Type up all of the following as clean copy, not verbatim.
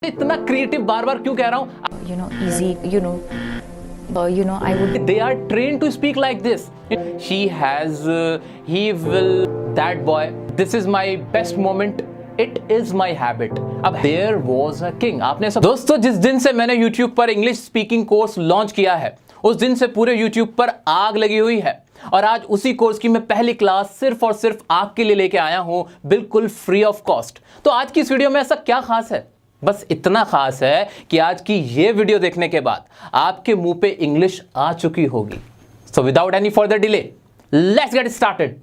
इतना क्रिएटिव बार बार क्यों कह रहा हूं? Easy, I would. They are trained to speak like this. She has, he will, that boy. This is my best moment. It is my habit. अब there was a king. आपने सब दोस्तों, जिस दिन से मैंने YouTube पर इंग्लिश स्पीकिंग कोर्स लॉन्च किया है, उस दिन से पूरे YouTube पर आग लगी हुई है और आज उसी कोर्स की मैं पहली क्लास सिर्फ और सिर्फ आपके लिए लेके आया हूं, बिल्कुल फ्री ऑफ कॉस्ट। तो आज की इस वीडियो में ऐसा क्या खास है? बस इतना खास है कि आज की ये वीडियो देखने के बाद आपके मुंह पे इंग्लिश आ चुकी होगी। So without any further delay, let's get started.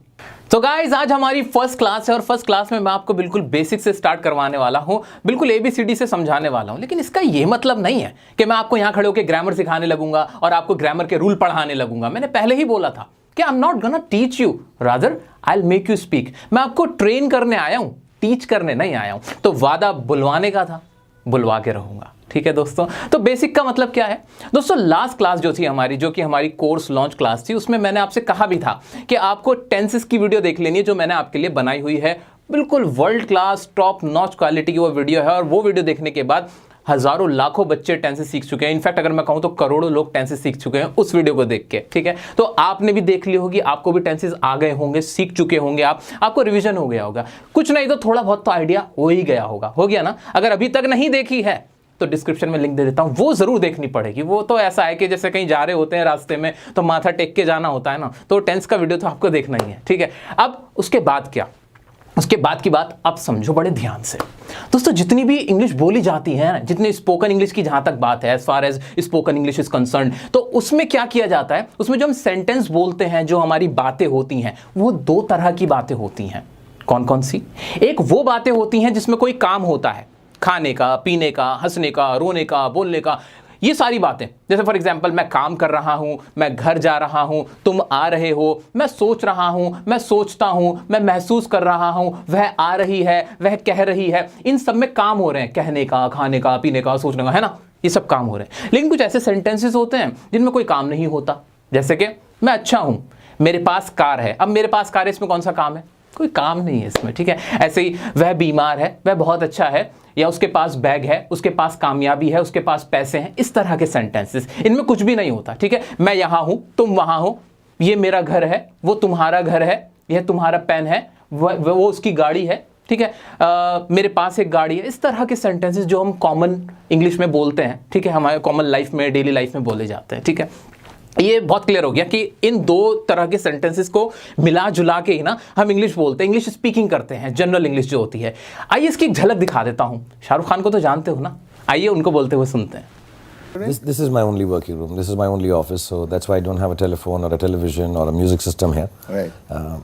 तो गाइज, आज हमारी फर्स्ट क्लास है और फर्स्ट क्लास में मैं आपको बिल्कुल बेसिक से स्टार्ट करवाने वाला हूं, बिल्कुल ABCD से समझाने वाला हूं। लेकिन इसका ये मतलब नहीं है कि मैं आपको यहां खड़े होकर ग्रामर सिखाने लगूंगा और आपको ग्रामर के रूल पढ़ाने लगूंगा। मैंने पहले ही बोला था कि आई am not gonna teach you, rather I will make you speak. मैं आपको ट्रेन करने आया हूं, टीच करने नहीं आया हूं। तो वादा बुलवाने का था, बुलवा के रहूंगा। ठीक है दोस्तों, तो बेसिक का मतलब क्या है दोस्तों? लास्ट क्लास जो थी हमारी, जो कि हमारी कोर्स लॉन्च क्लास थी, उसमें मैंने आपसे कहा भी था कि आपको टेंसेस की वीडियो देख लेनी है, जो मैंने आपके लिए बनाई हुई है। बिल्कुल world class top notch quality की वो वीडियो है और वो वीडियो देखने के बाद हजारों लाखों बच्चे टेंसेस सीख चुके हैं। इनफैक्ट अगर मैं कहूं तो करोड़ों लोग टेंसेस सीख चुके हैं उस वीडियो को देख के। ठीक है, तो आपने भी देख ली होगी, आपको भी टेंसेस आ गए होंगे, सीख चुके होंगे, आपको रिवीजन हो गया होगा, कुछ नहीं तो थोड़ा बहुत तो आइडिया हो ही गया होगा। हो गया ना? अगर अभी तक नहीं देखी है तो डिस्क्रिप्शन में लिंक दे देता हूं, वो जरूर देखनी पड़ेगी। वो तो ऐसा है कि जैसे कहीं जा रहे होते हैं रास्ते में तो माथा टेक के जाना होता है ना, तो टेंस का वीडियो तो आपको देखना ही है। ठीक है, अब उसके बाद क्या? उसके बाद की बात आप समझो बड़े ध्यान से दोस्तों। जितनी भी इंग्लिश बोली जाती है, जितनी स्पोकन इंग्लिश की जहां तक बात है, as far as spoken English is concerned, तो उसमें क्या किया जाता है? उसमें जो हम सेंटेंस बोलते हैं, जो हमारी बातें होती हैं, वो दो तरह की बातें होती हैं। कौन कौन सी? एक वो बातें होती हैं जिसमें कोई काम होता है, खाने का, पीने का, हंसने का, रोने का, बोलने का, ये सारी बातें। जैसे फॉर एग्जाम्पल, मैं काम कर रहा हूं, मैं घर जा रहा हूं, तुम आ रहे हो, मैं सोच रहा हूं, मैं सोचता हूं, मैं महसूस कर रहा हूं, वह आ रही है, वह कह रही है। इन सब में काम हो रहे हैं, कहने का, खाने का, पीने का, सोचने का, है ना? ये सब काम हो रहे हैं। लेकिन कुछ ऐसे सेंटेंसेस होते हैं जिनमें कोई काम नहीं होता। जैसे कि मैं अच्छा हूं, मेरे पास कार है। अब मेरे पास कार है, इसमें कौन सा काम है? कोई काम नहीं है इसमें। ठीक है, ऐसे ही वह बीमार है, वह बहुत अच्छा है, या उसके पास बैग है, उसके पास कामयाबी है, उसके पास पैसे हैं। इस तरह के सेंटेंसेस, इनमें कुछ भी नहीं होता। ठीक है, मैं यहां हूं, तुम वहां हो, ये मेरा घर है, वो तुम्हारा घर है, यह तुम्हारा पेन है, वो उसकी गाड़ी है। ठीक है, मेरे पास एक गाड़ी है। इस तरह के सेंटेंसेस जो हम कॉमन इंग्लिश में बोलते हैं, ठीक है, हमारे कॉमन लाइफ में, डेली लाइफ में बोले जाते हैं। ठीक है, ये बहुत क्लियर हो गया कि इन दो तरह के सेंटेंसेस को मिला जुला के ही ना हम इंग्लिश बोलते हैं, इंग्लिश स्पीकिंग करते हैं, जनरल इंग्लिश जो होती है। आइए इसकी एक झलक दिखा देता हूं। शाहरुख खान को तो जानते हो ना, आइए उनको बोलते हुए सुनते हैं। This is my only working room. This is my only office, so that's why I don't have a telephone or a television or a music system here. Right.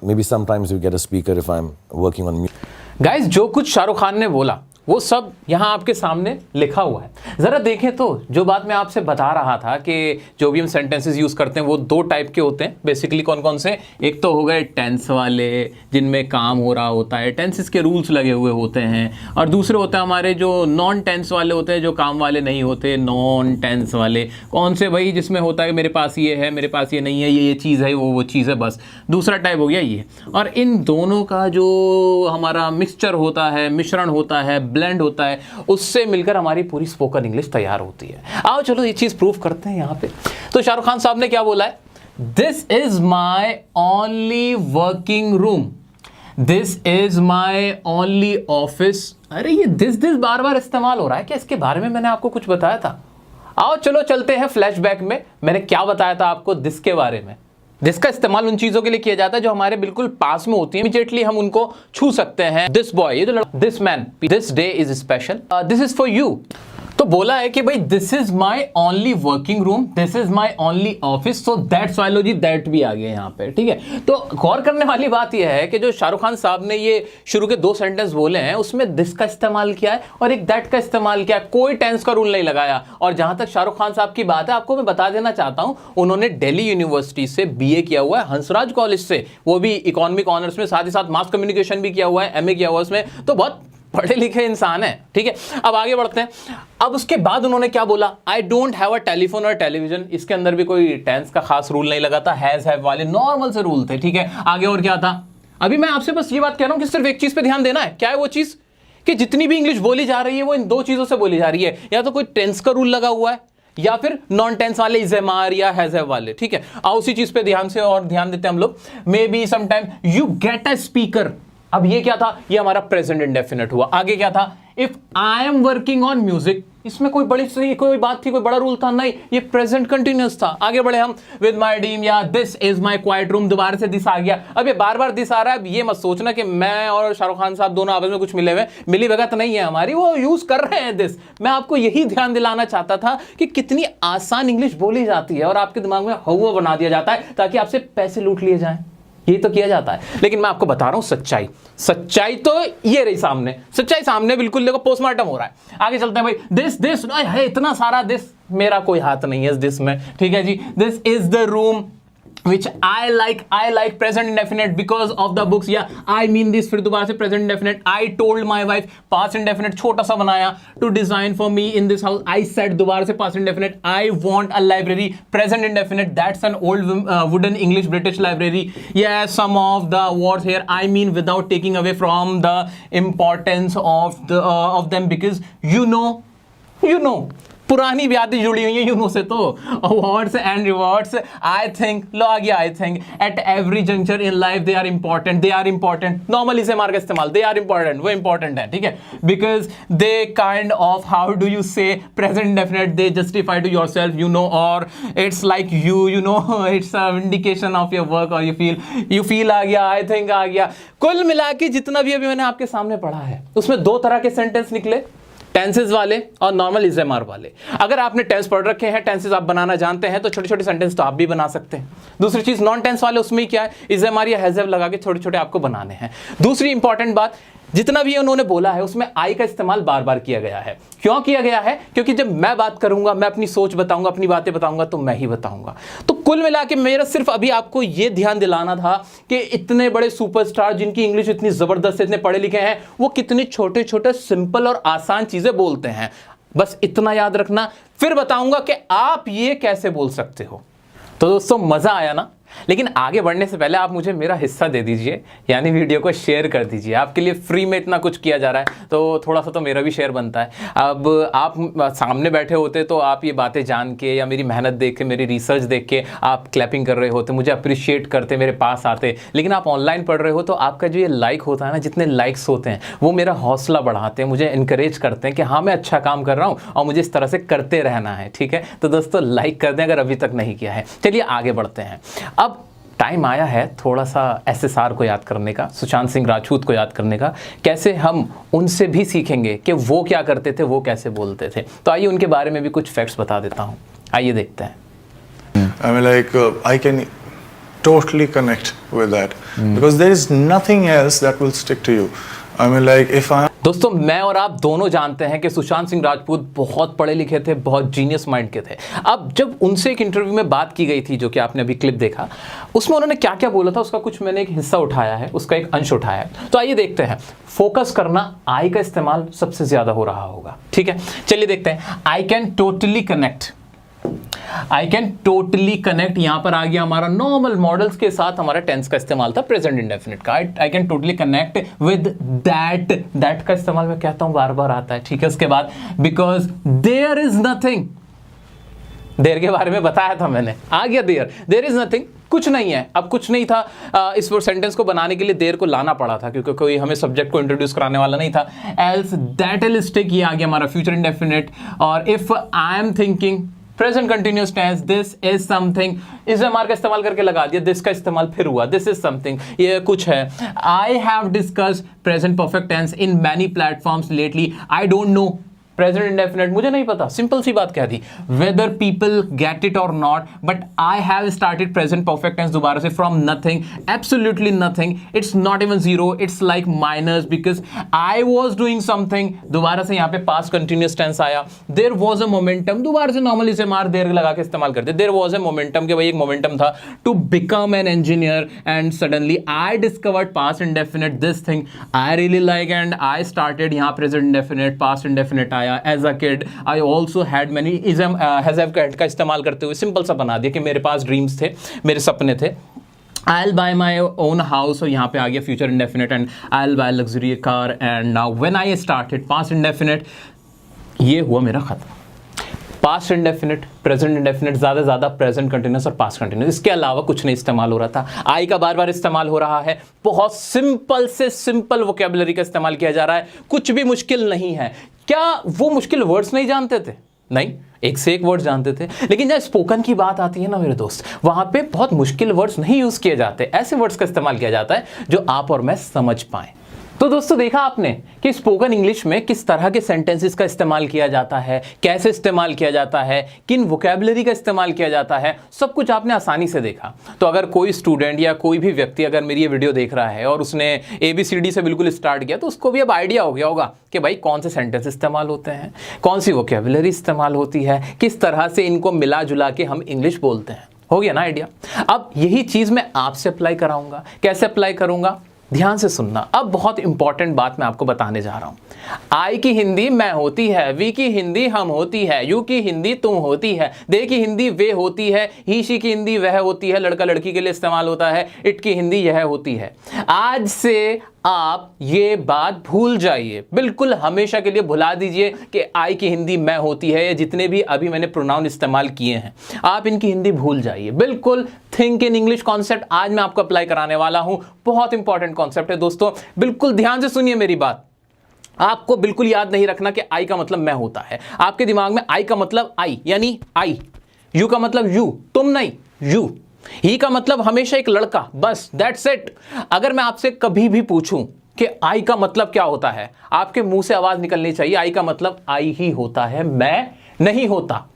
Maybe sometimes you get a speaker if I'm working on music. Guys, जो कुछ शाहरुख खान ने बोला वो सब यहां आपके सामने लिखा हुआ है। जरा देखें तो, जो बात मैं आपसे बता रहा था कि जो भी हम सेंटेंसेस यूज करते हैं वो दो टाइप के होते हैं बेसिकली। कौन कौन से? एक तो हो गए टेंस वाले, जिनमें काम हो रहा होता है, टेंसेस के रूल्स लगे हुए होते हैं। और दूसरे होते हैं हमारे जो नॉन टेंस वाले होते हैं, जो काम वाले नहीं होते, नॉन टेंस वाले। कौन से भाई? जिसमें होता है मेरे पास ये है, मेरे पास ये नहीं है, ये चीज़ है, वो चीज़ है, बस। दूसरा टाइप हो गया ये। और इन दोनों का जो हमारा मिक्सचर होता है, मिश्रण होता है, ब्लेंड होता है, उससे मिलकर हमारी पूरी स्पोकन इंग्लिश तैयार होती है। आओ चलो ये चीज प्रूव करते हैं यहां पे। तो शाहरुख खान साहब ने क्या बोला है? This is my only working room, this is my only office. अरे ये दिस बार बार इस्तेमाल हो रहा है क्या? इसके बारे में मैंने आपको कुछ बताया था। आओ चलो चलते हैं फ्लैशबैक में। मैंने क्या बताया था आपको दिस के बारे में? दिस का इस्तेमाल उन चीजों के लिए किया जाता है जो हमारे बिल्कुल पास में होती है, इमीडिएटली हम उनको छू सकते हैं। दिस बॉय, ये जो लड़का, this man, this day is special, this is for you. तो बोला है कि भाई this is my only working room, this is my only office, so that's why लो जी, दैट भी आ गया यहाँ पे। ठीक है, तो गौर करने वाली बात यह है कि जो शाहरुख खान साहब ने ये शुरू के दो सेंटेंस बोले हैं, उसमें दिस का इस्तेमाल किया है और एक दैट का इस्तेमाल किया है। कोई टेंस का रूल नहीं लगाया। और जहां तक शाहरुख खान साहब की बात है, आपको मैं बता देना चाहता हूं, उन्होंने दिल्ली यूनिवर्सिटी से BA किया हुआ है, हंसराज कॉलेज से, वो भी इकोनॉमिक ऑनर्स में, साथ ही साथ मास कम्युनिकेशन भी किया हुआ है, MA किया हुआ है उसमें। तो बहुत पढ़े लिखे इंसान है। ठीक है, अब आगे बढ़ते हैं। अब उसके बाद उन्होंने क्या बोला? I don't have a telephone और टेलीविजन। इसके अंदर भी कोई टेंस का खास रूल नहीं लगा था, हैज हैव वाले नॉर्मल से रूल थे। ठीक है, आगे और क्या था? अभी मैं आपसे बस ये बात कह रहा हूं कि सिर्फ एक चीज पे ध्यान देना है। क्या है वो चीज? कि जितनी भी इंग्लिश बोली जा रही है वो इन दो चीजों से बोली जा रही है, या तो कोई टेंस का रूल लगा हुआ है या फिर नॉन टेंस वाले इज़ेमार या हैज़ वाले। ठीक है, आओ उसी चीज पे ध्यान देते हैं हम लोग। May be sometime you get a speaker. अब ये क्या था, ये हमारा प्रेजेंट इंडेफिनिट हुआ। आगे क्या था, if I am working on music, इसमें कोई बड़ी सी कोई बात थी, कोई बड़ा रूल था नहीं, ये प्रेजेंट कंटिन्यूअस था। आगे बढ़े हम, विद माय ड्रीम या this is my quiet room, दोबारा से दिस आ गया। अब ये बार बार दिस आ रहा है। अब ये मत सोचना कि मैं और शाहरुख खान साहब दोनों आपस में कुछ मिले हुए, मिली भगत नहीं है हमारी, वो यूज कर रहे हैं दिस। मैं आपको यही ध्यान दिलाना चाहता था कि कितनी आसान इंग्लिश बोली जाती है और आपके दिमाग में हवा बना दिया जाता है ताकि आपसे पैसे लूट लिए जाएं। ये तो किया जाता है, लेकिन मैं आपको बता रहा हूं सच्चाई। सच्चाई तो ये रही सामने, सच्चाई सामने बिल्कुल। देखो पोस्टमार्टम हो रहा है। आगे चलते हैं भाई। दिस है, इतना सारा दिस, मेरा कोई हाथ नहीं है इस दिस में। ठीक है जी, this is the room which I like present indefinite because of the books, या I mean this, फिर दोबारा से present indefinite, I told my wife, past indefinite छोटा सा बनाया, to design for me in this house, I said, दोबारा से past indefinite, I want a library, present indefinite, that's an old wooden English British library, yeah, some of the words here I mean without taking away from the importance of them, because you know पुरानी यादें जुड़ी हुई हैं यूनो से। तो awards and rewards, I think, लो आ गया, I think at every juncture in life they are important. Normally से मार का इस्तेमाल, दे आर इंपॉर्टेंट, वो इंपॉर्टेंट है। ठीक है, because they kind of, how do you say, present indefinite, they justify to yourself, you know, और it's like you know, it's a indication of your work, और you feel आ गया, I think आ गया। कुल मिला के जितना भी अभी मैंने आपके सामने पढ़ा है उसमें दो तरह के सेंटेंस निकले, टेंसेस वाले और नॉर्मल इज़ेमार वाले। अगर आपने टेंस पढ़ रखे हैं, टेंसेस आप बनाना जानते हैं, तो छोटे छोटे सेंटेंस तो आप भी बना सकते हैं। दूसरी चीज, नॉन टेंस वाले, उसमें क्या है, इज़ेमार या हैज़ लगा के छोटे छोटे आपको बनाने हैं। दूसरी इंपॉर्टेंट बात, जितना भी उन्होंने बोला है उसमें आई का इस्तेमाल बार बार किया गया है। क्यों किया गया है? क्योंकि जब मैं बात करूंगा, मैं अपनी सोच बताऊंगा, अपनी बातें बताऊंगा, तो मैं ही बताऊंगा। तो कुल मिला के मेरा सिर्फ अभी आपको यह ध्यान दिलाना था कि इतने बड़े सुपरस्टार जिनकी इंग्लिश इतनी जबरदस्त, इतने पढ़े लिखे हैं, वो कितने छोटे छोटे सिंपल और आसान चीजें बोलते हैं। बस इतना याद रखना, फिर बताऊंगा कि आप ये कैसे बोल सकते हो। तो दोस्तों, मजा आया ना? लेकिन आगे बढ़ने से पहले आप मुझे मेरा हिस्सा दे दीजिए, यानी वीडियो को शेयर कर दीजिए। आपके लिए फ्री में इतना कुछ किया जा रहा है तो थोड़ा सा तो मेरा भी शेयर बनता है। अब आप सामने बैठे होते तो आप ये बातें जान के या मेरी मेहनत देख के, मेरी रिसर्च देख के आप क्लैपिंग कर रहे होते, मुझे अप्रिशिएट करते, मेरे पास आते। लेकिन आप ऑनलाइन पढ़ रहे हो तो आपका जो ये लाइक होता है ना, जितने लाइक्स होते हैं वो मेरा हौसला बढ़ाते हैं, मुझे इनकरेज करते हैं कि हाँ, मैं अच्छा काम कर रहा हूँ और मुझे इस तरह से करते रहना है। ठीक है, तो दोस्तों लाइक कर दें अगर अभी तक नहीं किया है। चलिए आगे बढ़ते हैं। अब टाइम आया है थोड़ा सा SSR को याद करने का, सुशांत सिंह राजपूत को याद करने का। कैसे हम उनसे भी सीखेंगे कि वो क्या करते थे, वो कैसे बोलते थे। तो आइए उनके बारे में भी कुछ फैक्ट्स बता देता हूँ, आइए देखते हैं। I mean, like, I can totally connect with that because there is nothing else that will stick to you. I mean, like, if I दोस्तों, मैं और आप दोनों जानते हैं कि सुशांत सिंह राजपूत बहुत पढ़े लिखे थे, बहुत जीनियस माइंड के थे। अब जब उनसे एक इंटरव्यू में बात की गई थी, जो कि आपने अभी क्लिप देखा, उसमें उन्होंने क्या क्या बोला था, उसका कुछ मैंने एक हिस्सा उठाया है, उसका एक अंश उठाया है। तो आइए देखते हैं। फोकस करना, आई का इस्तेमाल सबसे ज्यादा हो रहा होगा। ठीक है, चलिए देखते हैं। I can totally connect, I can totally connect, यहां पर आ गया हमारा नॉर्मल मॉडल्स के साथ हमारा टेंस का इस्तेमाल था, प्रेजेंट इंडेफिनिट का। I can totally connect with that, that का इस्तेमाल मैं कहता हूं बार बार आता है। ठीक है, उसके बाद बिकॉज देयर इज नथिंग, देर के बारे में बताया था मैंने, आ गया देयर, देयर इज नथिंग, कुछ नहीं है। अब कुछ नहीं था, इस सेंटेंस को बनाने के लिए देर को लाना पड़ा था क्योंकि कोई हमें सब्जेक्ट को इंट्रोड्यूस कराने वाला नहीं था। एल्स दैट विल स्टिक, ये आ गया हमारा फ्यूचर इंडेफिनिट। और if I am thinking, present continuous tense, this is something, इज़ेमार का इस्तेमाल करके लगा दिया, दिस का इस्तेमाल फिर हुआ, दिस इज समथिंग, ये कुछ है। I have discussed present perfect tense in many platforms lately, I don't know, present indefinite, मुझे नहीं पता, सिंपल सी बात कह दी। Whether people get it or not, but I have started present perfect tense दोबारा से from nothing, absolutely nothing, it's not even zero, it's like minus, because I was doing something, दोबारा से यहाँ पे पास्ट कंटिन्यूअस टेंस आया। There was a momentum, दोबारा से normally से मार देर लगा के इस्तेमाल करते, देयर वॉज अ मोमेंटम, के भाई एक मोमेंटम था to become an engineer, and suddenly I discovered past indefinite, this thing I really like, and I started, यहाँ प्रेजेंट इंडेफिनिट, पास्ट इंडेफिनिट आया। As a kid I also had many, have का इस्तेमाल करते हुए simple सा बना दिया कि मेरे पास ड्रीम्स थे, मेरे सपने थे। I'll buy my own house, और यहाँ पे आ गया future indefinite, and I'll buy luxury car, and now when I started past indefinite, ये हुआ मेरा खत्म। पास्ट इंडेफिनिट, प्रेजेंट इंडेफिनिट, ज़्यादा प्रेजेंट कंटिन्यूस और पास्ट कंटिन्यूस, इसके अलावा कुछ नहीं इस्तेमाल हो रहा था। आई का बार बार इस्तेमाल हो रहा है, बहुत सिंपल से सिंपल वोकेबुलरी का इस्तेमाल किया जा रहा है, कुछ भी मुश्किल नहीं है। क्या वो मुश्किल वर्ड्स नहीं जानते थे? नहीं, एक से एक वर्ड जानते थे, लेकिन जब स्पोकन की बात आती है ना मेरे दोस्त, वहां पे बहुत मुश्किल वर्ड्स नहीं यूज किए जाते, ऐसे वर्ड्स का इस्तेमाल किया जाता है जो आप और मैं समझ पाएं। तो दोस्तों देखा आपने कि स्पोकन इंग्लिश में किस तरह के सेंटेंसेस का इस्तेमाल किया जाता है, कैसे इस्तेमाल किया जाता है, किन वोकैबुलरी का इस्तेमाल किया जाता है, सब कुछ आपने आसानी से देखा। तो अगर कोई स्टूडेंट या कोई भी व्यक्ति अगर मेरी ये वीडियो देख रहा है और उसने ABCD से बिल्कुल स्टार्ट किया, तो उसको भी अब आइडिया हो गया होगा कि भाई कौन से सेंटेंस इस्तेमाल होते हैं, कौन सी वोकैबुलरी इस्तेमाल होती है, किस तरह से इनको मिला जुला के हम इंग्लिश बोलते हैं। हो गया ना आइडिया? अब यही चीज़ मैं आपसे अप्लाई कराऊंगा। कैसे अप्लाई करूंगा? ध्यान से सुनना। अब बहुत इंपॉर्टेंट बात मैं आपको बताने जा रहा हूं। आई की हिंदी मैं होती है, वी की हिंदी हम होती है, यू की हिंदी तुम होती है, दे की हिंदी वे होती है, ही शी की हिंदी वह होती है, लड़का लड़की के लिए इस्तेमाल होता है, इट की हिंदी यह होती है। आज से आप ये बात भूल जाइए, बिल्कुल हमेशा के लिए भुला दीजिए कि आई की हिंदी मैं होती है, या जितने भी अभी मैंने प्रोनाउन इस्तेमाल किए हैं, आप इनकी हिंदी भूल जाइए। बिल्कुल थिंक इन इंग्लिश कॉन्सेप्ट आज मैं आपको अप्लाई कराने वाला हूं। बहुत इंपॉर्टेंट कॉन्सेप्ट है दोस्तों, बिल्कुल ध्यान से सुनिए मेरी बात। आपको बिल्कुल याद नहीं रखना कि आई का मतलब मैं होता है। आपके दिमाग में आई का मतलब आई यानी आई, यू का मतलब यू, तुम नहीं, यू, ही का मतलब हमेशा एक लड़का, बस दैट्स इट। अगर मैं आपसे कभी भी पूछूं कि आई का मतलब क्या होता है, आपके मुंह से आवाज निकलनी चाहिए आई का मतलब आई ही होता है, मैं नहीं होता।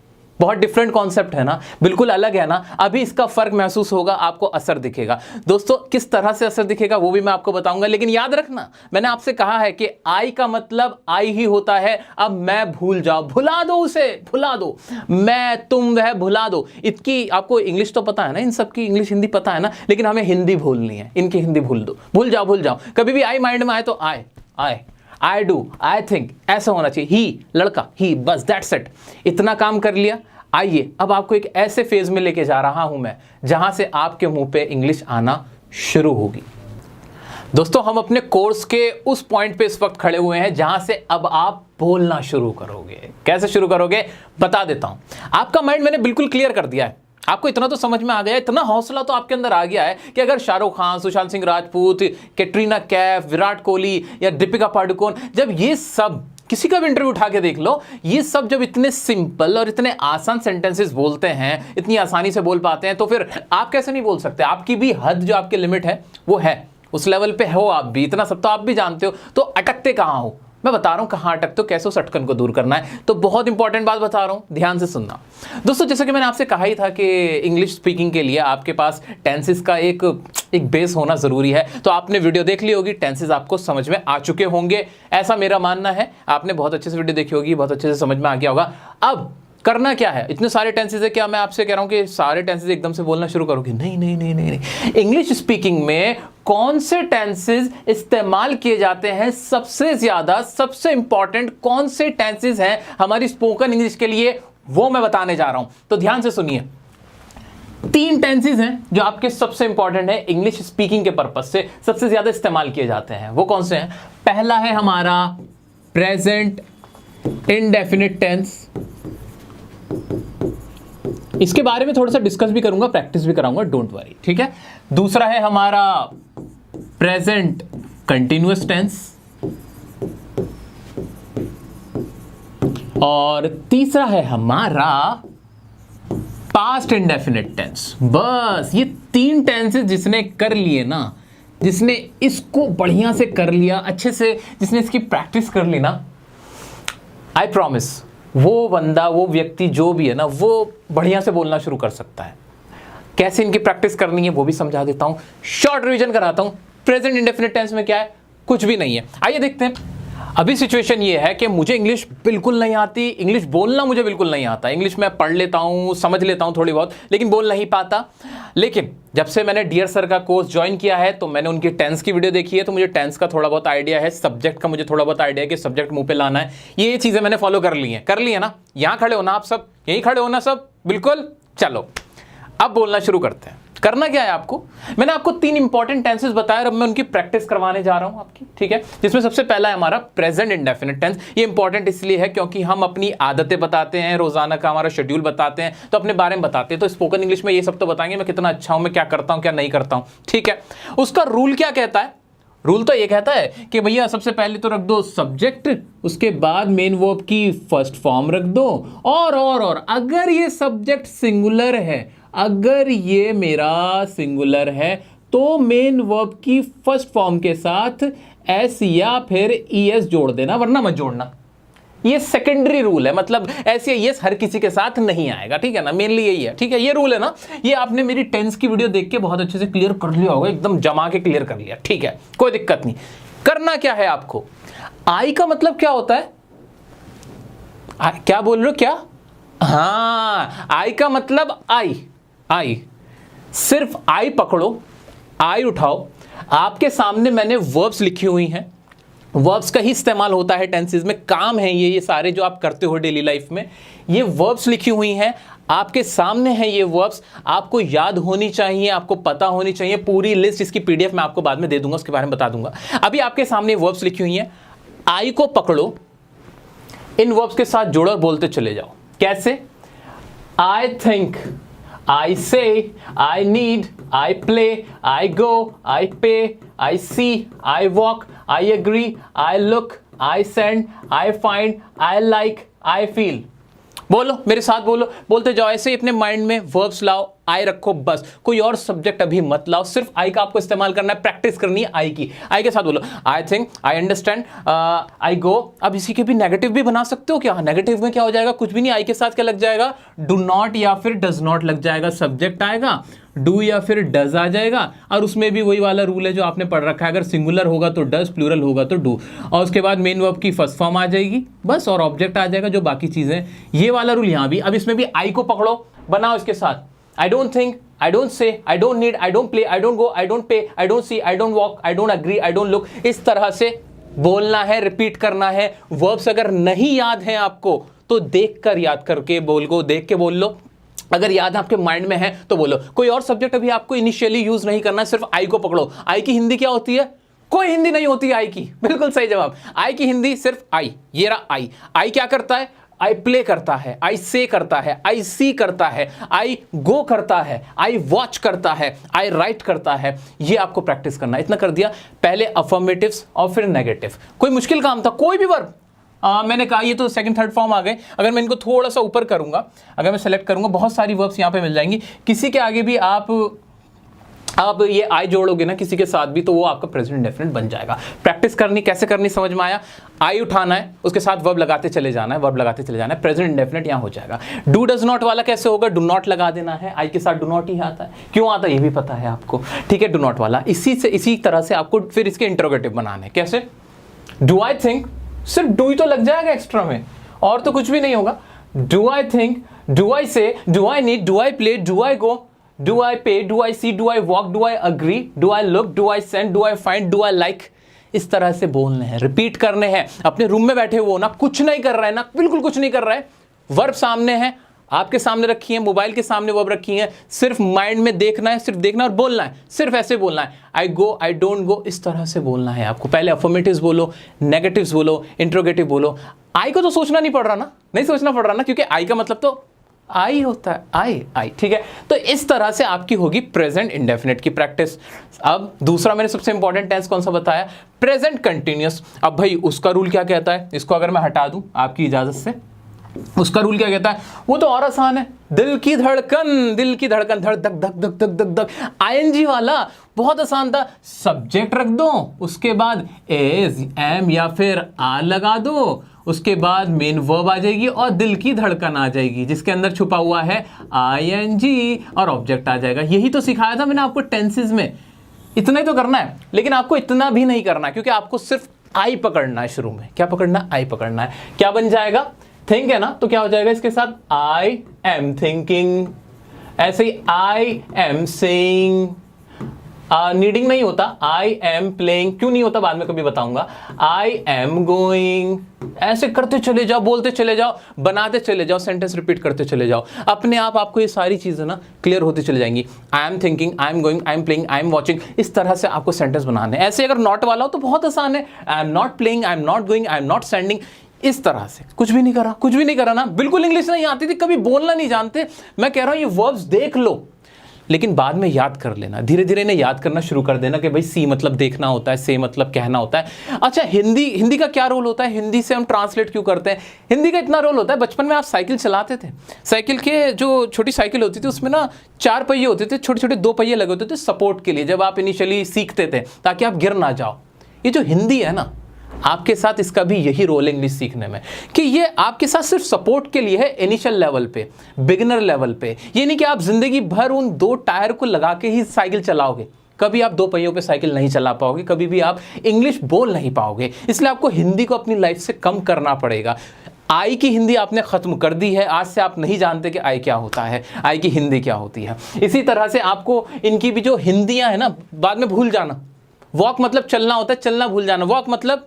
बहुत डिफरेंट कॉन्सेप्ट है ना, बिल्कुल अलग है ना। अभी इसका फर्क महसूस होगा, आपको असर दिखेगा। दोस्तों किस तरह से असर दिखेगा वो भी मैं आपको बताऊंगा, लेकिन याद रखना मैंने आपसे कहा है कि आई का मतलब आई ही होता है। अब मैं भूल जाओ, भुला दो उसे, भुला दो, मैं तुम वह भुला दो। इसकी आपको इंग्लिश तो पता है ना, इन सबकी इंग्लिश हिंदी पता है ना, लेकिन हमें हिंदी भूलनी है, इनकी हिंदी भूल दो, भूल जाओ, भूल जाओ। कभी भी आई माइंड में आए तो आई डू, आई थिंक, ऐसा होना चाहिए। ही लड़का, ही, बस दैट्स इट। इतना काम कर लिया। आइए अब आपको एक ऐसे फेज में लेके जा रहा हूं मैं जहां से आपके मुंह पे इंग्लिश आना शुरू होगी। दोस्तों हम अपने कोर्स के उस पॉइंट पे इस वक्त खड़े हुए हैं जहां से अब आप बोलना शुरू करोगे। कैसे शुरू करोगे बता देता हूं। आपका माइंड मैंने बिल्कुल क्लियर कर दिया है, आपको इतना तो समझ में आ गया है, इतना हौसला तो आपके अंदर आ गया है कि अगर शाहरुख खान, सुशांत सिंह राजपूत, कैटरीना कैफ, विराट कोहली या दीपिका पादुकोण, जब ये सब किसी का भी इंटरव्यू उठा के देख लो, ये सब जब इतने सिंपल और इतने आसान सेंटेंसेस बोलते हैं, इतनी आसानी से बोल पाते हैं, तो फिर आप कैसे नहीं बोल सकते? आपकी भी हद जो आपकी लिमिट है वो है, उस लेवल पे हो आप भी, इतना सब तो आप भी जानते हो। तो अटकते कहाँ हो? मैं बता रहा हूं कहां अटकते हो, कैसे उस अटकन को दूर करना है। तो बहुत इंपॉर्टेंट बात बता रहा हूं, ध्यान से सुनना। दोस्तों जैसे कि मैंने आपसे कहा ही था कि इंग्लिश स्पीकिंग के लिए आपके पास टेंसेस का एक बेस होना जरूरी है। तो आपने वीडियो देख ली होगी, टेंसेस आपको समझ में आ चुके होंगे, ऐसा मेरा मानना है। आपने बहुत अच्छे से वीडियो देखी होगी, बहुत अच्छे से समझ में आ गया होगा। अब करना क्या है? इतने सारे टेंसेस है, क्या मैं आपसे कह रहा हूं कि सारे टेंसेस एकदम से बोलना शुरू करोगे? नहीं नहीं नहीं नहीं नहीं। इंग्लिश स्पीकिंग में कौन से टेंसेस इस्तेमाल किए जाते हैं सबसे ज्यादा, सबसे इंपॉर्टेंट कौन से टेंसेस हैं हमारी स्पोकन इंग्लिश के लिए, वो मैं बताने जा रहा हूं। तो ध्यान से सुनिए। 3 टेंसेस हैं जो आपके सबसे इंपॉर्टेंट है, इंग्लिश स्पीकिंग के पर्पज से सबसे ज्यादा इस्तेमाल किए जाते हैं। वो कौन से हैं? पहला है हमारा प्रेजेंट इंडेफिनिट टेंस। इसके बारे में थोड़ा सा डिस्कस भी करूंगा, प्रैक्टिस भी कराऊंगा, डोंट वरी, ठीक है। दूसरा है हमारा प्रेजेंट कंटिन्यूअस टेंस, और तीसरा है हमारा पास्ट इंडेफिनिट टेंस। बस ये 3 टेंसेस जिसने कर लिए ना, जिसने इसको बढ़िया से कर लिया, अच्छे से जिसने इसकी प्रैक्टिस कर ली ना, आई प्रॉमिस वो बंदा, वो व्यक्ति जो भी है ना, वो बढ़िया से बोलना शुरू कर सकता है। कैसे इनकी प्रैक्टिस करनी है वो भी समझा देता हूं, शॉर्ट रिवीजन कराता हूं। प्रेजेंट इंडेफिनिट टेंस में क्या है? कुछ भी नहीं है। आइए देखते हैं। अभी सिचुएशन ये है कि मुझे इंग्लिश बिल्कुल नहीं आती, इंग्लिश बोलना मुझे बिल्कुल नहीं आता। इंग्लिश मैं पढ़ लेता हूं, समझ लेता हूं थोड़ी बहुत, लेकिन बोल नहीं पाता। लेकिन जब से मैंने डियर सर का कोर्स ज्वाइन किया है तो मैंने उनकी टेंस की वीडियो देखी है, तो मुझे टेंस का थोड़ा बहुत आइडिया है, सब्जेक्ट का मुझे थोड़ा बहुत आइडिया है कि सब्जेक्ट मुंह पे लाना है। ये चीजें मैंने फॉलो कर ली हैं ना। यहां खड़े हो ना आप सब, यहीं खड़े हो ना सब, बिल्कुल। चलो अब बोलना शुरू करते हैं। करना क्या है आपको, मैंने आपको 3 इंपॉर्टेंट टेंसेस बताया, अब मैं उनकी प्रैक्टिस करवाने जा रहा हूं आपकी, ठीक है। जिसमें सबसे पहला है हमारा प्रेजेंट इंडेफिनिट टेंस। ये इंपॉर्टेंट इसलिए है क्योंकि हम अपनी आदतें बताते हैं, रोजाना का हमारा शेड्यूल बताते हैं, तो अपने बारे में बताते हैं। तो स्पोकन इंग्लिश में ये सब तो बताएंगे मैं कितना अच्छा हूं, मैं क्या करता हूं क्या नहीं करता हूं, ठीक है। उसका रूल क्या कहता है, रूल तो ये कहता है कि भैया सबसे पहले तो रख दो सब्जेक्ट, उसके बाद मेन वर्ब की फर्स्ट फॉर्म रख दो, और अगर ये सब्जेक्ट सिंगुलर है, अगर ये मेरा सिंगुलर है तो मेन वर्ब की फर्स्ट फॉर्म के साथ एस या फिर ईएस जोड़ देना, वरना मत जोड़ना। ये सेकेंडरी रूल है, मतलब ऐसे यस हर किसी के साथ नहीं आएगा, ठीक है ना, मेनली यही है, ठीक है। ये रूल है ना, ये आपने मेरी टेंस की वीडियो देख के बहुत अच्छे से क्लियर कर लिया होगा, एकदम जमा के क्लियर कर लिया, ठीक है, कोई दिक्कत नहीं। करना क्या है आपको, आई का मतलब क्या होता है, क्या बोल रहे हो क्या, हाँ आई का मतलब आई, सिर्फ आई पकड़ो, आई उठाओ। आपके सामने मैंने वर्ब्स लिखी हुई हैं, वर्ब्स का ही इस्तेमाल होता है टेंसेस में, काम है ये सारे जो आप करते हो डेली लाइफ में, ये वर्ब्स लिखी हुई हैं आपके सामने है। ये वर्ब्स आपको याद होनी चाहिए, आपको पता होनी चाहिए, पूरी लिस्ट इसकी पीडीएफ मैं आपको बाद में दे दूंगा, उसके बारे में बता दूंगा। अभी आपके सामने वर्ब्स लिखी हुई हैं, आई को पकड़ो, इन वर्ब्स के साथ जोड़ो और बोलते चले जाओ। कैसे, I think, I say, I need, I play, I go, I pay, I see, I walk, I agree, I look, I send, I find, I like, I feel। बोलो मेरे साथ, बोलो, बोलते जाओ, ऐसे ही अपने माइंड में वर्ब्स लाओ, आई रखो बस, कोई और सब्जेक्ट अभी मत लाओ, सिर्फ आई का आपको इस्तेमाल करना है, प्रैक्टिस करनी है आई की। आई के साथ बोलो, आई थिंक, आई अंडरस्टैंड, आई गो। अब इसी के भी नेगेटिव भी बना सकते हो क्या, नेगेटिव में क्या हो जाएगा, कुछ भी नहीं, आई के साथ क्या लग जाएगा, डू नॉट या फिर डज नॉट लग जाएगा, सब्जेक्ट आएगा, डू या फिर डज आ जाएगा, और उसमें भी वही वाला रूल है जो आपने पढ़ रखा है, अगर सिंगुलर होगा तो डज, प्लूरल होगा तो डू, और उसके बाद मेन वर्ब की फर्स्ट फॉर्म आ जाएगी बस, और ऑब्जेक्ट आ जाएगा जो बाकी चीजें, ये वाला रूल यहां भी। अब इसमें भी आई को पकड़ो, बनाओ इसके साथ, I don't think, I don't say, I don't need, I don't play, I don't go, I don't pay, I don't see, I don't walk, I don't agree, I don't look. इस तरह से बोलना है, रिपीट करना है। Verbs अगर नहीं याद है आपको तो देख कर याद करके बोल, देख के बोल लो, अगर याद आपके माइंड में है तो बोलो। कोई और सब्जेक्ट अभी आपको इनिशियली यूज नहीं करना है, सिर्फ आई को पकड़ो। आई की हिंदी क्या होती है, कोई हिंदी नहीं होती आई की, बिल्कुल सही जवाब। आई की हिंदी सिर्फ आई, ये रहा आई। आई क्या करता है, आई प्ले करता है, आई से करता है, आई सी करता है, आई गो करता है, आई वॉच करता है, आई राइट करता है। ये आपको प्रैक्टिस करना है, इतना कर दिया। पहले अफर्मेटिव्स और फिर नेगेटिव। कोई मुश्किल काम था, कोई भी वर्ब मैंने कहा ये तो सेकंड थर्ड फॉर्म आ गए। अगर मैं इनको थोड़ा सा ऊपर करूंगा, अगर मैं सेलेक्ट करूंगा, बहुत सारी वर्ब्स यहां पे मिल जाएंगी। किसी के आगे भी आप ये आई जोड़ोगे ना किसी के साथ भी, तो वो आपका प्रेजेंट इंडेफिनिट बन जाएगा। प्रैक्टिस करनी, कैसे करनी समझ में आया। आई उठाना है, उसके साथ वर्ब लगाते चले जाना है, वर्ब लगाते चले जाना है, प्रेजेंट इंडेफिनिट यहां हो जाएगा। डू डज नॉट वाला कैसे होगा, डू नॉट लगा देना है। आई के साथ डू नॉट ही आता है, क्यों आता है ये भी पता है आपको, ठीक है। डू नॉट वाला इसी तरह से आपको फिर इसके इंटरोगेटिव बनाने। कैसे, डू आई थिंक, सिर्फ डू ही तो लग जाएगा एक्स्ट्रा में, और तो कुछ भी नहीं होगा। Do I think, do I say, do I need, do I play, do I go, do I pay, do I see, do I walk, do I agree, do I look, do I send, do I find, do I like. इस तरह से बोलने हैं, repeat करने हैं। अपने room में बैठे हो ना, कुछ नहीं कर रहा है ना, बिल्कुल कुछ नहीं कर रहा है, वर्ब सामने है, आपके सामने रखी है, मोबाइल के सामने वर्ब रखी है, सिर्फ माइंड में देखना है, सिर्फ देखना और बोलना है, सिर्फ ऐसे बोलना है। आई गो, आई डोंट गो, इस तरह से बोलना है आपको। पहले अफर्मेटिव्स बोलो, नेगेटिव्स बोलो, इंट्रोगेटिव बोलो। आई को तो सोचना नहीं पड़ रहा ना, नहीं सोचना पड़ रहा ना, क्योंकि आई का मतलब तो आई होता है, आई, ठीक है। तो इस तरह से आपकी होगी प्रेजेंट इंडेफिनिट की प्रैक्टिस। अब दूसरा मैंने सबसे इंपॉर्टेंट टेंस कौन सा बताया, प्रेजेंट कंटिन्यूअस। अब भाई उसका रूल क्या कहता है, इसको अगर मैं हटा दूं आपकी इजाजत से, उसका रूल क्या कहता है, वो तो और आसान है। दिल की धड़कन, दिल की धड़कन, धड़ धक धक धक धक धक धक, आईएनजी वाला बहुत आसान था। सब्जेक्ट रख दो, उसके बाद एज, एम या फिर आर लगा दो, उसके बाद मेन वर्ब आ जाएगी और दिल की धड़कन आ जाएगी, जिसके अंदर छुपा हुआ है आईएनजी, और ऑब्जेक्ट आ जाएगा। यही तो सिखाया था मैंने आपको टेंसेस में। इतना ही तो करना है, लेकिन आपको इतना भी नहीं करना, क्योंकि आपको सिर्फ आई पकड़ना है शुरू में। क्या पकड़ना, आई पकड़ना है। क्या बन जाएगा, थिंक है ना, तो क्या हो जाएगा इसके साथ, आई एम थिंकिंग। ऐसे ही आई एम सेइंग, नीडिंग नहीं होता, आई एम प्लेइंग क्यों नहीं होता बाद में कभी बताऊंगा। आई एम गोइंग, ऐसे करते चले जाओ, बोलते चले जाओ, बनाते चले जाओ, सेंटेंस रिपीट करते चले जाओ, अपने आप आपको ये सारी चीजें ना क्लियर होती चली जाएंगी। आई am thinking, I am going, I am playing, I am watching, इस तरह से आपको सेंटेंस बनाने। ऐसे अगर नॉट वाला हो तो बहुत आसान है, आई am not playing, I am not going, I am not sending, इस तरह से। कुछ भी नहीं करा, कुछ भी नहीं करा ना, बिल्कुल इंग्लिश नहीं आती थी, कभी बोलना नहीं जानते, मैं कह रहा हूं ये वर्ब्स देख लो, लेकिन बाद में याद कर लेना, धीरे धीरे इन्हें याद करना शुरू कर देना कि भाई सी मतलब देखना होता है, से मतलब कहना होता है। अच्छा, हिंदी का क्या रोल होता है, हिंदी से हम ट्रांसलेट क्यों करते हैं? हिंदी का इतना रोल होता है, बचपन में आप साइकिल चलाते थे, साइकिल के जो छोटी साइकिल होती थी उसमें ना 4 पहिए होते थे, छोटे छोटे 2 पहिए लगे होते थे सपोर्ट के लिए, जब आप इनिशियली सीखते थे ताकि आप गिर ना जाओ। ये जो हिंदी है ना, आपके साथ इसका भी यही रोल है इंग्लिश सीखने में, कि ये आपके साथ सिर्फ सपोर्ट के लिए है इनिशियल लेवल पे, बिगिनर लेवल पे। ये नहीं कि आप जिंदगी भर उन 2 टायर को लगा के ही साइकिल चलाओगे, कभी आप 2 पहियों पे साइकिल नहीं चला पाओगे, कभी भी आप इंग्लिश बोल नहीं पाओगे। इसलिए आपको हिंदी को अपनी लाइफ से कम करना पड़ेगा। आई की हिंदी आपने खत्म कर दी है, आज से आप नहीं जानते कि आई क्या होता है, आई की हिंदी क्या होती है। इसी तरह से आपको इनकी भी जो हिंदियां है ना, बाद में भूल जाना। वॉक मतलब चलना होता है, चलना भूल जाना, वॉक मतलब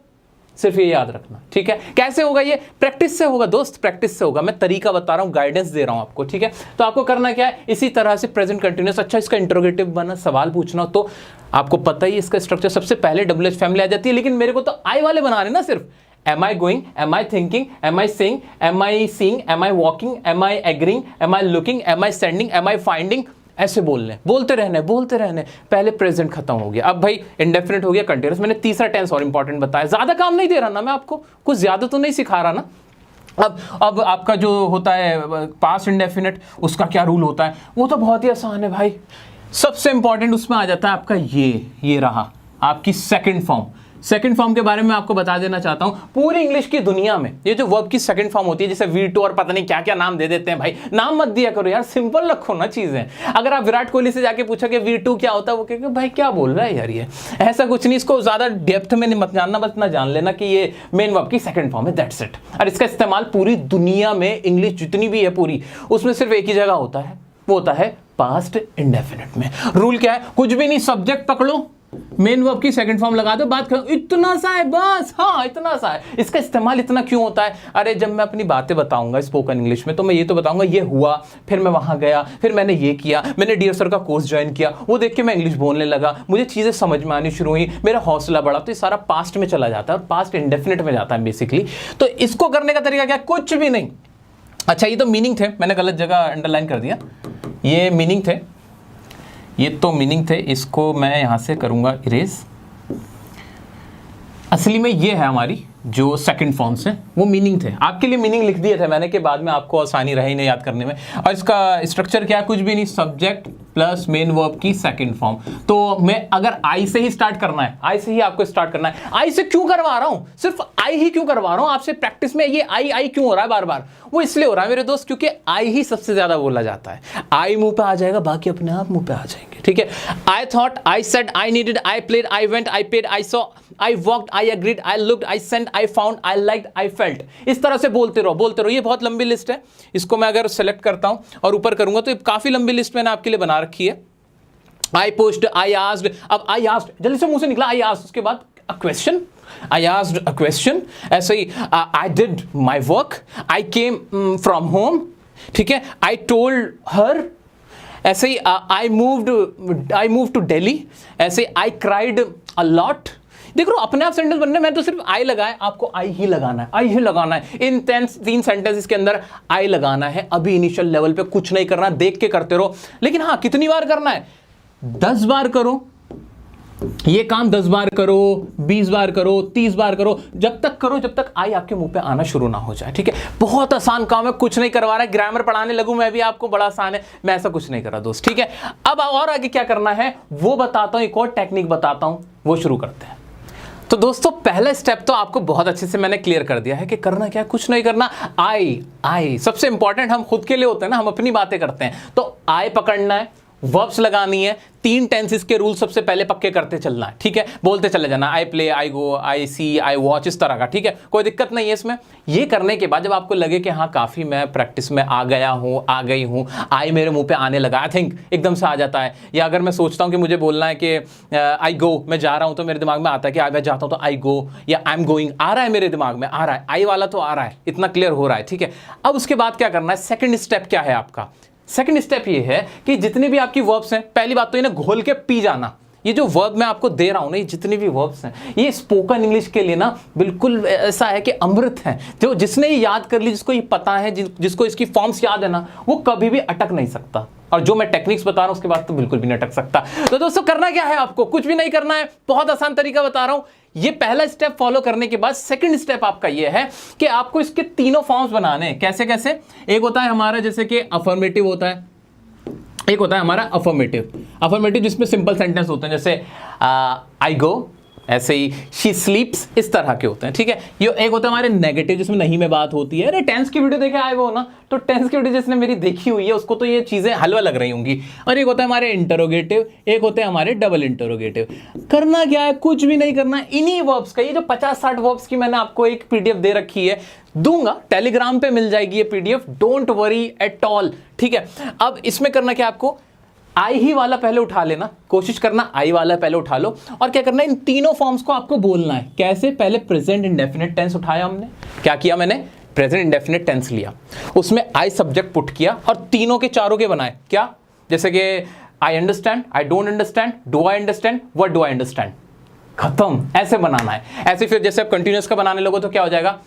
सिर्फ ये याद रखना, ठीक है। कैसे होगा ये? प्रैक्टिस से होगा दोस्त, प्रैक्टिस से होगा। मैं तरीका बता रहा हूँ, गाइडेंस दे रहा हूँ आपको, ठीक है। तो आपको करना क्या है, इसी तरह से प्रेजेंट कंटिन्यूअस। अच्छा, इसका इंटरोगेटिव बना सवाल पूछना तो आपको पता ही इसका स्ट्रक्चर, सबसे पहले WH फैमिली आ जाती है, लेकिन मेरे को तो आई वाले बनाने ना सिर्फ। Am I going? Am I thinking? Am I saying? Am I seeing? Am I walking? Am I agreeing? Am I looking? Am I standing? Am I finding? ऐसे बोलने, बोलते रहने। पहले प्रेजेंट खत्म हो गया, अब भाई इंडेफिनिट हो गया, कंटिन्यूअस। मैंने तीसरा टेंस और इंपॉर्टेंट बताया, ज्यादा काम नहीं दे रहा ना मैं आपको, कुछ ज्यादा तो नहीं सिखा रहा ना। अब आपका जो होता है पास्ट इंडेफिनिट, उसका क्या रूल होता है, वो तो बहुत ही आसान है भाई। सबसे इंपॉर्टेंट उसमें आ जाता है आपका ये रहा आपकी सेकंड फॉर्म। सेकंड फॉर्म के बारे में आपको बता देना चाहता हूं, पूरी इंग्लिश की दुनिया में ये जो वर्ब की सेकंड फॉर्म होती है, जैसे V2 और पता नहीं क्या क्या नाम दे देते हैं भाई, नाम मत दिया करो यार, सिंपल रखो ना चीजें। अगर आप विराट कोहली से जाके पूछोगे V2 क्या होता है, वो कहेगा भाई क्या बोल रहा है यार ये, ऐसा कुछ नहीं। इसको ज्यादा डेप्थ में मत जानना, बस ना जान लेना कि ये मेन वर्ब की सेकंड फॉर्म है, दैट्स इट। और इसका इस्तेमाल पूरी दुनिया में इंग्लिश जितनी भी है पूरी, उसमें सिर्फ एक ही जगह होता है, वो होता है पास्ट इंडेफिनिट में। रूल क्या है, कुछ भी नहीं, सब्जेक्ट पकड़ो, मेन वर्ब की सेकंड फॉर्म लगा दो, बात करो, इतना सा है बस। हाँ, इतना सा है। इसका इस्तेमाल इतना क्यों होता है? अरे जब मैं अपनी बातें बताऊंगा स्पोकन इंग्लिश में, तो मैं ये तो बताऊंगा ये हुआ, फिर मैं वहां गया, फिर मैंने ये किया, मैंने डियर सर का कोर्स ज्वाइन किया, वो देख के मैं इंग्लिश बोलने लगा, मुझे चीजें समझ में आनी शुरू हुई, मेरा हौसला बढ़ा। तो ये सारा पास्ट में चला जाता है और पास्ट इंडेफिनिट में जाता है बेसिकली। तो इसको करने का तरीका क्या? कुछ भी नहीं। अच्छा, ये तो मीनिंग थे, मैंने गलत जगह अंडरलाइन कर दिया, ये मीनिंग थे, ये तो मीनिंग थे, इसको मैं यहां से करूंगा इरेज। असली में ये है हमारी जो सेकंड फॉर्म्स हैं, वो मीनिंग थे। आपके लिए मीनिंग लिख दिए थे मैंने, के बाद में आपको आसानी रही नहीं याद करने में। और इसका स्ट्रक्चर क्या है? कुछ भी नहीं, सब्जेक्ट प्लस मेन वर्ब की सेकंड फॉर्म। तो मैं अगर आई से ही स्टार्ट करना है, आई से ही आपको स्टार्ट करना है। आई से क्यों करवा रहा हूं, सिर्फ आई ही क्यों करवा रहा हूं आपसे प्रैक्टिस में? ये आई क्यों हो रहा है बार बार? वो इसलिए हो रहा है मेरे दोस्त, क्योंकि आई ही सबसे ज्यादा बोला जाता है। आई मुंह पे आ जाएगा, बाकी अपने आप मुंह पे आ जाएंगे, ठीक है। I thought, I said, I needed, I played, I went, I paid, I saw, I walked, I agreed, I looked, I sent, I found, I liked, I felt. इस तरह से बोलते रहो। ये बहुत लंबी लिस्ट है, इसको मैं अगर सेलेक्ट करता हूं और ऊपर करूंगा तो काफी लंबी लिस्ट मैंने आपके लिए बना रखी है। आई पुश्ड, आई आस्क्ड, अब आई आस्क्ड जल्दी से मुंह से निकला आई आस्क्ड, उसके बाद a question, I asked a question. ऐसे ही I did my work, I came from home, ठीक है, आई टोल्ड हर। ऐसे ही आई मूव्ड टू दिल्ली। ऐसे आई क्राइड अ लॉट। देख लो अपने आप सेंटेंस बनने में तो सिर्फ आई लगाए, आपको आई ही लगाना है, आई ही लगाना है। इन 3 सेंटेंसेस के अंदर आई लगाना है। अभी इनिशियल लेवल पे कुछ नहीं करना, देख के करते रहो। लेकिन हाँ, कितनी बार करना है? 10 बार करो ये काम, 10 बार करो, 20 बार करो, 30 बार करो, जब तक आई आपके मुंह पे आना शुरू ना हो जाए, ठीक है। बहुत आसान काम है, कुछ नहीं करवा रहा है। ग्रामर पढ़ाने लगूं मैं भी आपको, बड़ा आसान है, मैं ऐसा कुछ नहीं कर रहा दोस्त, ठीक है। अब और आगे क्या करना है वो बताता हूं, एक और टेक्निक बताता हूं, वो शुरू करते हैं। तो दोस्तों पहला स्टेप तो आपको बहुत अच्छे से मैंने क्लियर कर दिया है कि करना क्या है, कुछ नहीं करना। आई सबसे इंपॉर्टेंट, हम खुद के लिए होते हैं ना, हम अपनी बातें करते हैं, तो आई पकड़ना है, वर्ब्स लगानी है, 3 टेंसेस के रूल सबसे पहले पक्के करते चलना है, ठीक है, बोलते चले जाना, I play, I go, I C, I watch, इस तरह का, ठीक है, कोई दिक्कत नहीं है इसमें। ये करने के बाद जब आपको लगे कि हाँ काफ़ी मैं प्रैक्टिस में आ गया हूँ, आ गई हूँ, आई मेरे मुंह पे आने लगा, आई थिंक एकदम से आ जाता है, या अगर मैं सोचता हूँ कि मुझे बोलना है कि आई गो, मैं जा रहा हूँ, तो मेरे दिमाग में आता है कि मैं जाता हूँ तो आई गो, या आई एम गोइंग, आ रहा है मेरे दिमाग में, आ रहा है, आई वाला तो आ रहा है, इतना क्लियर हो रहा है, ठीक है। अब उसके बाद क्या करना है, सेकेंड स्टेप क्या है आपका? सेकंड स्टेप ये है कि जितने भी आपकी वर्ब्स हैं, पहली बात तो इन्हें घोल के पी जाना। ये जो वर्ब मैं आपको दे रहा हूं ना, ये जितने भी वर्ब्स हैं, ये स्पोकन इंग्लिश के लिए ना बिल्कुल ऐसा है कि अमृत है। जो जिसने ये याद कर ली, जिसको ये पता है, जिसको इसकी फॉर्म्स याद है ना, वो कभी भी अटक नहीं सकता। और जो मैं टेक्निक्स बता रहा हूं उसके बाद तो बिल्कुल भी नहीं अटक सकता। तो दोस्तों करना क्या है, आपको कुछ भी नहीं करना है, बहुत आसान तरीका बता रहा हूं। ये पहला स्टेप फॉलो करने के बाद सेकंड स्टेप आपका ये है कि आपको इसके तीनों फॉर्म्स बनाने हैं। कैसे कैसे? एक होता है हमारा जैसे कि अफर्मेटिव होता है, एक होता है हमारा अफर्मेटिव जिसमें सिंपल सेंटेंस होते हैं, जैसे आई गो, ऐसे ही शी स्लीप्स, इस तरह के होते हैं, ठीक है। ये एक होता है हमारे नेगेटिव जिसमें नहीं में बात होती है। अरे टेंस की वीडियो देखे आए वो ना, तो टेंस की वीडियो जिसने मेरी देखी हुई है उसको तो ये चीजें हलवा लग रही होंगी। और एक होता है हमारे इंटरोगेटिव, एक होते हैं हमारे डबल इंटरोगेटिव। करना क्या है, कुछ भी नहीं करना है, इन्हीं वर्ब्स का, ये जो 50-60 वर्ब्स की मैंने आपको एक पीडीएफ दे रखी है, दूंगा टेलीग्राम पे मिल जाएगी ये PDF, don't worry at all, ठीक है। अब इसमें करना क्या आपको, आई ही वाला पहले उठा लेना, कोशिश करना आई वाला पहले उठा लो, और क्या करना है, इन तीनों फॉर्म्स को आपको बोलना है। कैसे? पहले प्रेजेंट इंडेफिनिट टेंस उठाया हमने, क्या किया मैंने, प्रेजेंट इंडेफिनिट टेंस लिया, उसमें आई सब्जेक्ट पुट किया और तीनों के चारों के बनाए। क्या? जैसे कि I understand, I don't understand, do I understand, what do I understand, खत्म। ऐसे बनाना है। ऐसे फिर जैसे आप कंटिन्यूअस का बनाने लगो तो क्या हो जाएगा,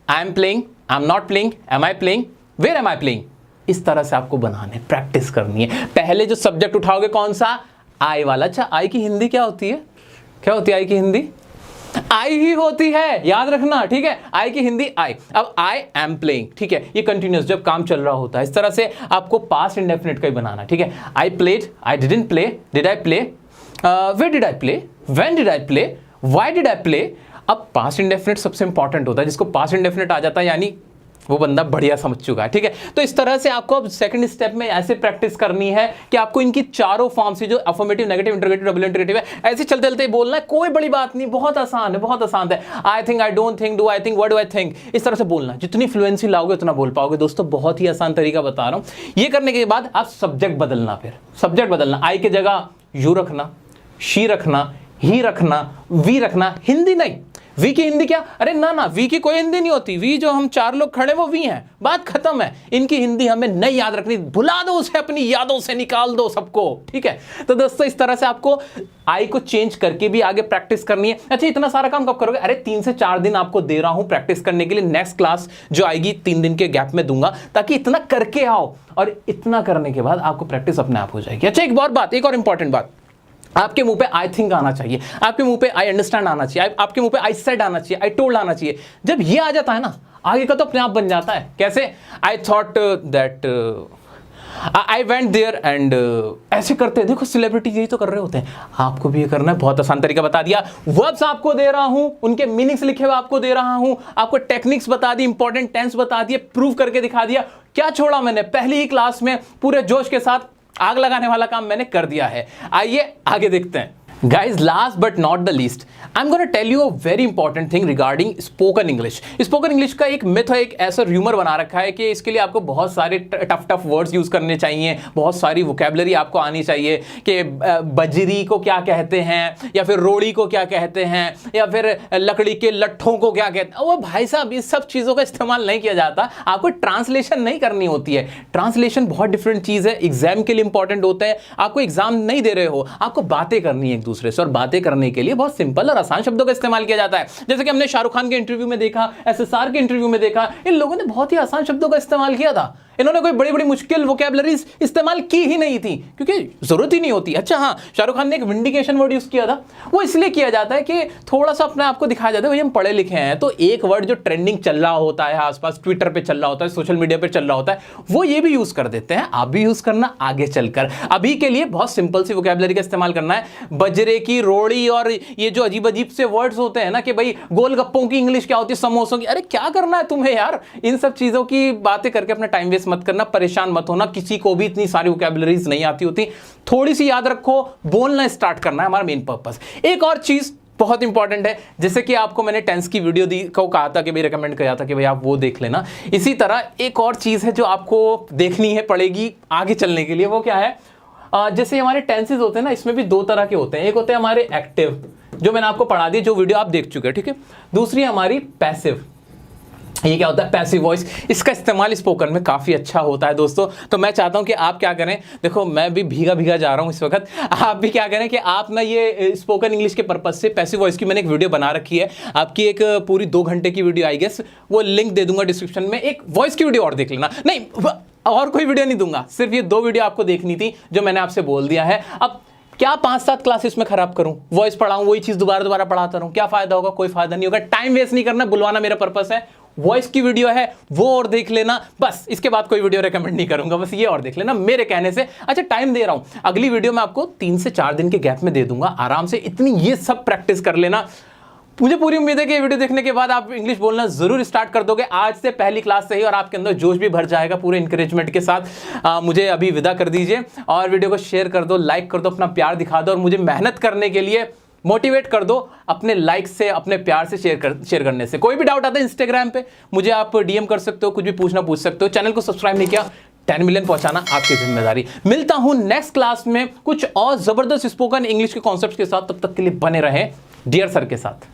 I am playing, I am not playing, am I playing, where am I playing. इस तरह से आपको बनाने, प्रैक्टिस करनी है। पहले जो सब्जेक्ट उठाओगे कौन सा, आई वाला। अच्छा, आई की हिंदी क्या होती है, क्या होती है आई की हिंदी? आई ही होती है, याद रखना, ठीक है। आई की हिंदी आई। अब आई एम प्लेइंग, ठीक है, ये कंटिन्यूअस जब काम चल रहा होता है। इस तरह से आपको पास्ट इंडेफिनिट का ही बनाना, ठीक है। I played, I didn't play, did I play, where did I play, when did I play, why did I play. अब पास्ट इंडेफिनिट सबसे इंपॉर्टेंट होता है, जिसको पास्ट इंडेफिनिट आ जाता है यानी वो बंदा बढ़िया समझ चुका है, ठीक है। तो इस तरह से आपको अब सेकंड स्टेप में ऐसे प्रैक्टिस करनी है कि आपको इनकी चारों फॉर्म से, जो affirmative, negative, interrogative, double interrogative है, ऐसे चलते चलते बोलना है। कोई बड़ी बात नहीं, बहुत आसान है, बहुत आसान है। I think, I don't think, do I think, what do I think, इस तरह से बोलना। जितनी फ्लुएंसी लाओगे उतना बोल पाओगे। दोस्तों बहुत ही आसान तरीका बता रहा हूं। ये करने के बाद आप सब्जेक्ट बदलना, फिर सब्जेक्ट बदलना। आई की जगह यू रखना, शी रखना, ही रखना, वी रखना, हिंदी नहीं। वी की हिंदी क्या? अरे ना ना, वी की कोई हिंदी नहीं होती। वी जो हम 4 लोग खड़े वो वी हैं, बात खत्म है। इनकी हिंदी हमें नहीं याद रखनी, भुला दो उसे, अपनी यादों से निकाल दो सबको, ठीक है। तो दोस्तों इस तरह से आपको आई को चेंज करके भी आगे प्रैक्टिस करनी है। अच्छा, इतना सारा काम कब करोगे? अरे 3 से 4 दिन आपको दे रहा हूं प्रैक्टिस करने के लिए। नेक्स्ट क्लास जो आएगी 3 दिन के गैप में दूंगा, ताकि इतना करके आओ, और इतना करने के बाद आपको प्रैक्टिस अपने आप हो जाएगी। अच्छा, एक और बात, एक और इंपॉर्टेंट बात, आपके मुंह पे आई थिंक आना चाहिए, आपके मुंह पे आई अंडरस्टैंड आना चाहिए, आपके मुंह पे आई सेड आना चाहिए, आई टोल्ड आना चाहिए। जब ये आ जाता है ना, आगे का तो अपने आप बन जाता है। कैसे? I thought that, I went there and, ऐसे करते हैं। देखो सेलिब्रिटी यही तो कर रहे होते हैं, आपको भी ये करना है। बहुत आसान तरीका बता दिया, वर्ड्स आपको दे रहा हूं, उनके मीनिंग्स लिखे हुए आपको दे रहा हूं, आपको टेक्निक्स बता दी, इंपॉर्टेंट टेंस बता दिए, प्रूव करके दिखा दिया। क्या छोड़ा मैंने? पहली ही क्लास में पूरे जोश के साथ आग लगाने वाला काम मैंने कर दिया है। आइए आगे देखते हैं। Guys, last but not the least, I'm going to tell you a very important thing regarding spoken English. Spoken English का एक myth है, एक ऐसा rumor बना रखा है कि इसके लिए आपको बहुत सारे टफ वर्ड्स यूज करने चाहिए, बहुत सारी वोकेबलरी आपको आनी चाहिए कि बजरी को क्या कहते हैं, या फिर रोड़ी को क्या कहते हैं, या फिर लकड़ी के लट्ठों को क्या कहते हैं। वो भाई साहब, इस सब चीज़ों का इस्तेमाल नहीं किया जाता। आपको ट्रांसलेशन नहीं करनी होती है। ट्रांसलेशन बहुत डिफरेंट चीज़ है, एग्जाम के लिए इंपॉर्टेंट होता है। आपको एग्जाम नहीं दे रहे हो, आपको बातें करनी है दूसरे से, और बातें करने के लिए बहुत सिंपल और आसान शब्दों का इस्तेमाल किया जाता है। जैसे कि हमने शाहरुख खान के इंटरव्यू में देखा, एसएसआर के इंटरव्यू में देखा, इन लोगों ने बहुत ही आसान शब्दों का इस्तेमाल किया था। इन्होंने कोई बड़ी बड़ी मुश्किल वोकैबुलरीज इस्तेमाल की ही नहीं थी, क्योंकि जरूरत ही नहीं होती। अच्छा हाँ, शाहरुख खान ने एक विंडिकेशन वर्ड यूज किया था, वो इसलिए किया जाता है कि थोड़ा सा अपने आप को दिखाया जाता है भाई हम पढ़े लिखे हैं। तो एक वर्ड जो ट्रेंडिंग चल रहा होता है आसपास, ट्विटर पे चल रहा होता है, सोशल मीडिया पे चल रहा होता है, वो ये भी यूज कर देते हैं। आप भी यूज करना आगे चलकर। अभी के लिए बहुत सिंपल सी वोकैबुलरी का इस्तेमाल करना है। बजरे की, रोड़ी और ये जो अजीब अजीब से वर्ड्स होते हैं ना कि भाई गोलगप्पों की इंग्लिश क्या होती है, समोसों की, अरे क्या करना है तुम्हें यार। इन सब चीजों की बातें करके अपना टाइम वेस्ट मत करना, परेशान मत होना, किसी को भी इतनी सारी वोकैबुलरीज नहीं आती होती, थोड़ी सी याद रखो, बोलना स्टार्ट करना है हमारा मेन पर्पस। एक और चीज बहुत इंपॉर्टेंट है, जैसे कि आपको मैंने टेंस की वीडियो दी को कहा था कि भाई रिकमेंड किया था कि भाई आप वो देख लेना, इसी तरह एक और चीज है जो आपको देखनी है पड़ेगी आगे चलने के लिए, वो क्या है, जैसे हमारे टेंसेस होते हैं ना, इसमें भी दो तरह के होते हैं। एक होते हैं हमारे एक्टिव, जो मैंने आपको पढ़ा दी, जो वीडियो आप देख चुके हैं, ठीक है। दूसरी हमारी पैसिव। ये क्या होता है, पैसिव वॉइस। इसका इस्तेमाल स्पोकन में काफ़ी अच्छा होता है दोस्तों। तो मैं चाहता हूं कि आप क्या करें, देखो मैं भी भीगा भीगा जा रहा हूं इस वक्त, आप भी क्या करें कि आप ना ये स्पोकन इंग्लिश के पर्पज से पैसिव वॉइस की मैंने एक वीडियो बना रखी है, आपकी एक पूरी 2 घंटे की वीडियो आई गेस, वो लिंक दे दूंगा डिस्क्रिप्शन में। एक वॉइस की वीडियो और देख लेना, नहीं और कोई वीडियो नहीं दूंगा, सिर्फ ये 2 वीडियो आपको देखनी थी जो मैंने आपसे बोल दिया है। अब क्या 5-7 क्लासेस में खराब करूं, वॉइस पढ़ाऊं, वही चीज दोबारा दोबारा पढ़ाता रहूं, क्या फायदा होगा, कोई फायदा नहीं होगा। टाइम वेस्ट नहीं करना, बुलवाना मेरा पर्पस है। वॉइस की वीडियो है वो और देख लेना, बस इसके बाद कोई वीडियो रेकमेंड नहीं करूंगा, बस ये और देख लेना मेरे कहने से। अच्छा टाइम दे रहा हूं, अगली वीडियो में आपको 3 से 4 दिन के गैप में दे दूंगा, आराम से इतनी ये सब प्रैक्टिस कर लेना। मुझे पूरी उम्मीद है कि ये वीडियो देखने के बाद आप इंग्लिश बोलना जरूर स्टार्ट कर दोगे आज से, पहली क्लास से ही, और आपके अंदर जोश भी भर जाएगा पूरे इंकरेजमेंट के साथ। मुझे अभी विदा कर दीजिए और वीडियो को शेयर कर दो, लाइक कर दो, अपना प्यार दिखा दो और मुझे मेहनत करने के लिए मोटिवेट कर दो अपने लाइक से, अपने प्यार से, शेयर करने से। कोई भी डाउट आता है इंस्टाग्राम पे मुझे आप डीएम कर सकते हो, कुछ भी पूछ सकते हो। चैनल को सब्सक्राइब नहीं किया, 10 मिलियन पहुंचाना आपकी जिम्मेदारी। मिलता हूं नेक्स्ट क्लास में कुछ और जबरदस्त स्पोकन इंग्लिश के कॉन्सेप्ट्स के साथ, तब तक के लिए बने रहें डियर सर के साथ।